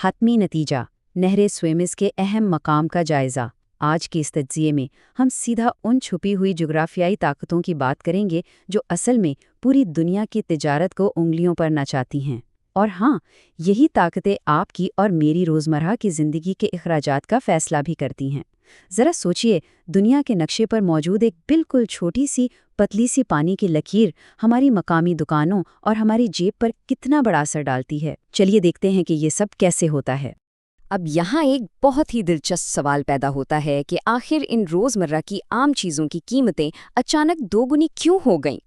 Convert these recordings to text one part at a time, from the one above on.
حتمی نتیجہ نہر سویمز کے اہم مقام کا جائزہ۔ آج کے اس تجزیے میں ہم سیدھا ان چھپی ہوئی جغرافیائی طاقتوں کی بات کریں گے جو اصل میں پوری دنیا کی تجارت کو انگلیوں پر نچاتی ہیں۔ اور ہاں، یہی طاقتیں آپ کی اور میری روزمرہ کی زندگی کے اخراجات کا فیصلہ بھی کرتی ہیں۔ ذرا سوچئے، دنیا کے نقشے پر موجود ایک بالکل چھوٹی سی پتلی سی پانی کی لکیر ہماری مقامی دکانوں اور ہماری جیب پر کتنا بڑا اثر ڈالتی ہے۔ چلیے دیکھتے ہیں کہ یہ سب کیسے ہوتا ہے۔ اب یہاں ایک بہت ہی دلچسپ سوال پیدا ہوتا ہے کہ آخر ان روزمرہ کی عام چیزوں کی قیمتیں اچانک دوگنی کیوں ہو گئیں؟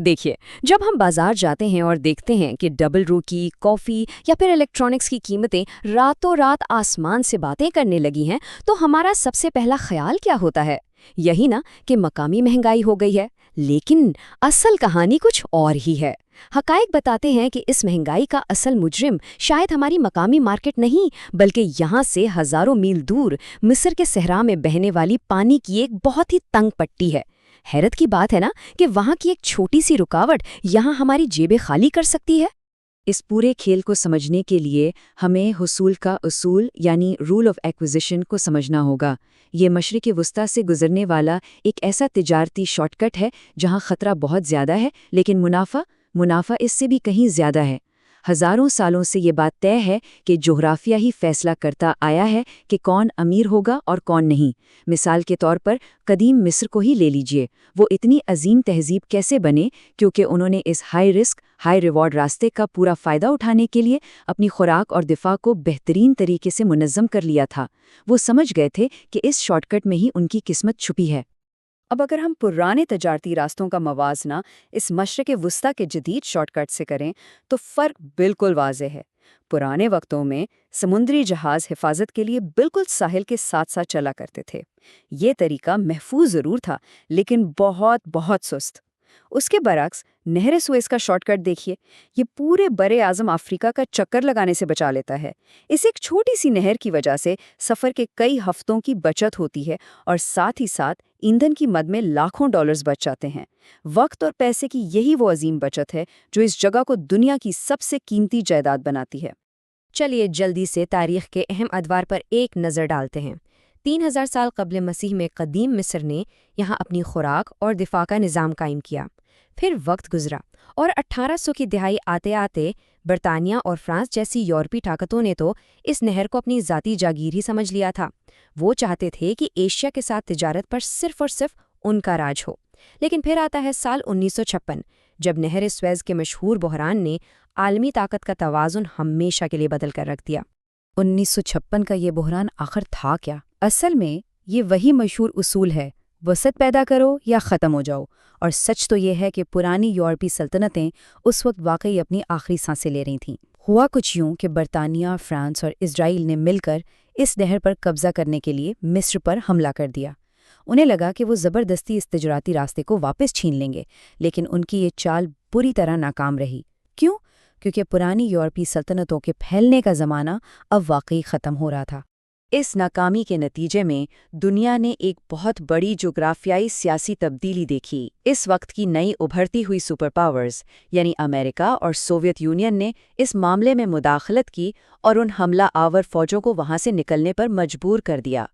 دیکھیے، جب ہم بازار جاتے ہیں اور دیکھتے ہیں کہ ڈبل روٹی، کافی یا پھر الیکٹرانکس کی قیمتیں راتوں رات آسمان سے باتیں کرنے لگی ہیں، تو ہمارا سب سے پہلا خیال کیا ہوتا ہے؟ یہی نا کہ مقامی مہنگائی ہو گئی ہے۔ لیکن اصل کہانی کچھ اور ہی ہے۔ حقائق بتاتے ہیں کہ اس مہنگائی کا اصل مجرم شاید ہماری مقامی مارکیٹ نہیں، بلکہ یہاں سے ہزاروں میل دور مصر کے صحرا میں بہنے والی پانی کی ایک بہت ہی تنگ پٹی ہے۔ حیرت کی بات ہے نا کہ وہاں کی ایک چھوٹی سی رکاوٹ یہاں ہماری جیبیں خالی کر سکتی ہے۔ اس پورے کھیل کو سمجھنے کے لیے ہمیں حصول کا اصول یعنی رول آف ایکوزیشن کو سمجھنا ہوگا۔ یہ مشرق وسطی سے گزرنے والا ایک ایسا تجارتی شارٹ کٹ ہے جہاں خطرہ بہت زیادہ ہے لیکن منافع اس سے بھی کہیں زیادہ ہے۔ ہزاروں سالوں سے یہ بات طے ہے کہ جغرافیہ ہی فیصلہ کرتا آیا ہے کہ کون امیر ہوگا اور کون نہیں۔ مثال کے طور پر قدیم مصر کو ہی لے لیجئے، وہ اتنی عظیم تہذیب کیسے بنے؟ کیونکہ انہوں نے اس ہائی رسک ہائی ریوارڈ راستے کا پورا فائدہ اٹھانے کے لیے اپنی خوراک اور دفاع کو بہترین طریقے سے منظم کر لیا تھا۔ وہ سمجھ گئے تھے کہ اس شارٹ کٹ میں ہی ان کی قسمت چھپی ہے۔ اب اگر ہم پرانے تجارتی راستوں کا موازنہ اس مشرق وسطی کے جدید شارٹ کٹ سے کریں تو فرق بالکل واضح ہے۔ پرانے وقتوں میں سمندری جہاز حفاظت کے لیے بالکل ساحل کے ساتھ ساتھ چلا کرتے تھے۔ یہ طریقہ محفوظ ضرور تھا لیکن بہت بہت سست۔ اس کے برعکس نہر سویز کا شارٹ کٹ دیکھیے، یہ پورے بر اعظم افریقہ کا چکر لگانے سے بچا لیتا ہے۔ اس ایک چھوٹی سی نہر کی وجہ سے سفر کے کئی ہفتوں کی بچت ہوتی ہے اور ساتھ ہی ساتھ ایندھن کی مد میں لاکھوں ڈالرز بچ جاتے ہیں۔ وقت اور پیسے کی یہی وہ عظیم بچت ہے جو اس جگہ کو دنیا کی سب سے قیمتی جائیداد بناتی ہے۔ چلیے جلدی سے تاریخ کے اہم ادوار پر ایک نظر ڈالتے ہیں۔ 3000 سال قبل مسیح میں قدیم مصر نے یہاں اپنی خوراک اور دفاع کا نظام قائم کیا۔ پھر وقت گزرا اور 1800 کی دہائی آتے آتے برطانیہ اور فرانس جیسی یورپی طاقتوں نے تو اس نہر کو اپنی ذاتی جاگیر ہی سمجھ لیا تھا۔ وہ چاہتے تھے کہ ایشیا کے ساتھ تجارت پر صرف اور صرف ان کا راج ہو۔ لیکن پھر آتا ہے سال 1956، جب نہر سویز کے مشہور بحران نے عالمی طاقت کا توازن ہمیشہ کے لیے بدل کر رکھ دیا۔ 1956 کا یہ بحران آخر تھا کیا؟ اصل میں یہ وہی مشہور اصول ہے، وسعت پیدا کرو یا ختم ہو جاؤ۔ اور سچ تو یہ ہے کہ پرانی یورپی سلطنتیں اس وقت واقعی اپنی آخری سانسیں لے رہی تھیں۔ ہوا کچھ یوں کہ برطانیہ، فرانس اور اسرائیل نے مل کر اس نہر پر قبضہ کرنے کے لیے مصر پر حملہ کر دیا۔ انہیں لگا کہ وہ زبردستی اس تجارتی راستے کو واپس چھین لیں گے، لیکن ان کی یہ چال بری طرح ناکام رہی۔ کیوں؟ کیونکہ پرانی یورپی سلطنتوں کے پھیلنے کا زمانہ اب واقعی ختم ہو رہا تھا۔ اس ناکامی کے نتیجے میں دنیا نے ایک بہت بڑی جغرافیائی سیاسی تبدیلی دیکھی۔ اس وقت کی نئی ابھرتی ہوئی سپر پاورز یعنی امریکہ اور سوویت یونین نے اس معاملے میں مداخلت کی اور ان حملہ آور فوجوں کو وہاں سے نکلنے پر مجبور کر دیا۔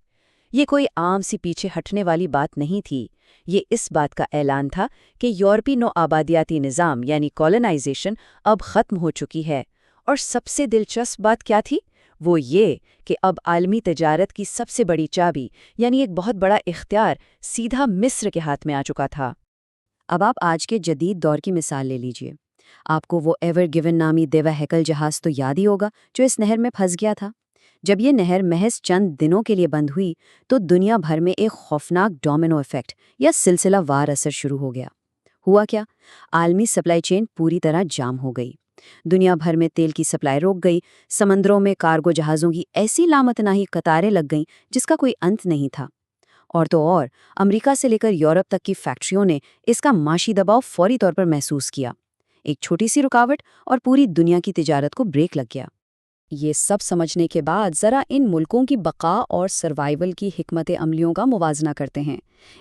یہ کوئی عام سی پیچھے ہٹنے والی بات نہیں تھی، یہ اس بات کا اعلان تھا کہ یورپی نوآبادیاتی نظام یعنی کولونائزیشن اب ختم ہو چکی ہے۔ اور سب سے دلچسپ بات کیا تھی؟ وہ یہ کہ اب عالمی تجارت کی سب سے بڑی چابی یعنی ایک بہت بڑا اختیار سیدھا مصر کے ہاتھ میں آ چکا تھا۔ اب آپ آج کے جدید دور کی مثال لے لیجئے۔ آپ کو وہ ایور گیون نامی دیوا ہیکل جہاز تو یاد ہی ہوگا جو اس نہر میں پھنس گیا تھا۔ جب یہ نہر محض چند دنوں کے لیے بند ہوئی تو دنیا بھر میں ایک خوفناک ڈومینو ایفیکٹ یا سلسلہ وار اثر شروع ہو گیا۔ ہوا کیا؟ عالمی سپلائی چین پوری طرح جام ہو گئی۔ دنیا بھر میں تیل کی سپلائی روک گئی، سمندروں میں کارگو جہازوں کی ایسی لامتناہی قطاریں لگ گئیں جس کا کوئی انت نہیں تھا۔ اور تو اور امریکہ سے لے کر یورپ تک کی فیکٹریوں نے اس کا معاشی دباؤ فوری طور پر محسوس کیا۔ ایک چھوٹی سی رکاوٹ اور پوری دنیا کی تجارت کو بریک لگ گیا۔ یہ سب سمجھنے کے بعد ذرا ان ملکوں کی بقا اور سروائیول کی حکمت عملیوں کا موازنہ کرتے ہیں۔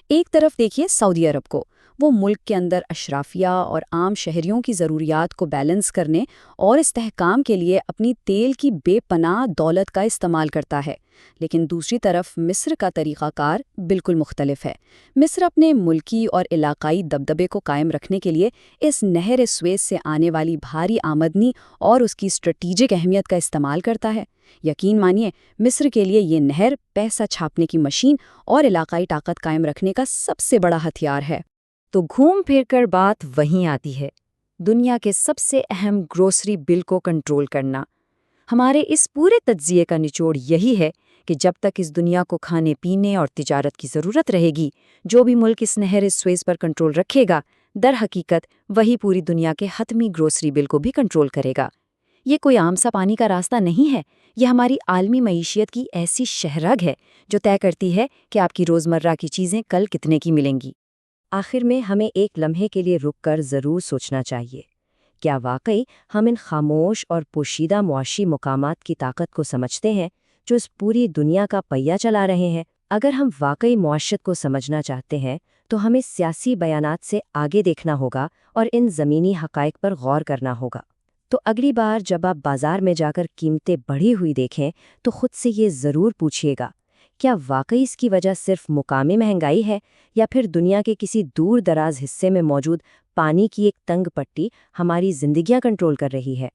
ایک طرف دیکھیے سعودی عرب کو، وہ ملک کے اندر اشرافیہ اور عام شہریوں کی ضروریات کو بیلنس کرنے اور استحکام کے لیے اپنی تیل کی بے پناہ دولت کا استعمال کرتا ہے۔ لیکن دوسری طرف مصر کا طریقہ کار بالکل مختلف ہے۔ مصر اپنے ملکی اور علاقائی دبدبے کو قائم رکھنے کے لیے اس نہر سویز سے آنے والی بھاری آمدنی اور اس کی اسٹریٹجک اہمیت کا استعمال کرتا ہے۔ یقین مانیے، مصر کے لیے یہ نہر پیسہ چھاپنے کی مشین اور علاقائی طاقت قائم رکھنے کا سب سے بڑا ہتھیار ہے۔ تو گھوم پھر کر بات وہیں آتی ہے، دنیا کے سب سے اہم گروسری بل کو کنٹرول کرنا۔ ہمارے اس پورے تجزیے کا نچوڑ یہی ہے کہ جب تک اس دنیا کو کھانے پینے اور تجارت کی ضرورت رہے گی، جو بھی ملک اس نہر سویز پر کنٹرول رکھے گا، در حقیقت وہی پوری دنیا کے حتمی گروسری بل کو بھی کنٹرول کرے گا۔ یہ کوئی عام سا پانی کا راستہ نہیں ہے، یہ ہماری عالمی معیشت کی ایسی شہرگ ہے جو طے کرتی ہے کہ آپ کی روزمرہ کی چیزیں کل کتنے کی ملیں گی۔ آخر میں ہمیں ایک لمحے کے لیے رک کر ضرور سوچنا چاہیے، کیا واقعی ہم ان خاموش اور پوشیدہ معاشی مقامات کی طاقت کو سمجھتے ہیں جو اس پوری دنیا کا پہیہ چلا رہے ہیں؟ اگر ہم واقعی معاشرت کو سمجھنا چاہتے ہیں تو ہمیں سیاسی بیانات سے آگے دیکھنا ہوگا اور ان زمینی حقائق پر غور کرنا ہوگا۔ تو اگلی بار جب آپ بازار میں جا کر قیمتیں بڑھی ہوئی دیکھیں تو خود سے یہ ضرور پوچھیے گا، کیا واقعی اس کی وجہ صرف مقامی مہنگائی ہے یا پھر دنیا کے کسی دور دراز حصے میں موجود پانی کی ایک تنگ پٹی ہماری زندگیاں کنٹرول کر رہی ہے؟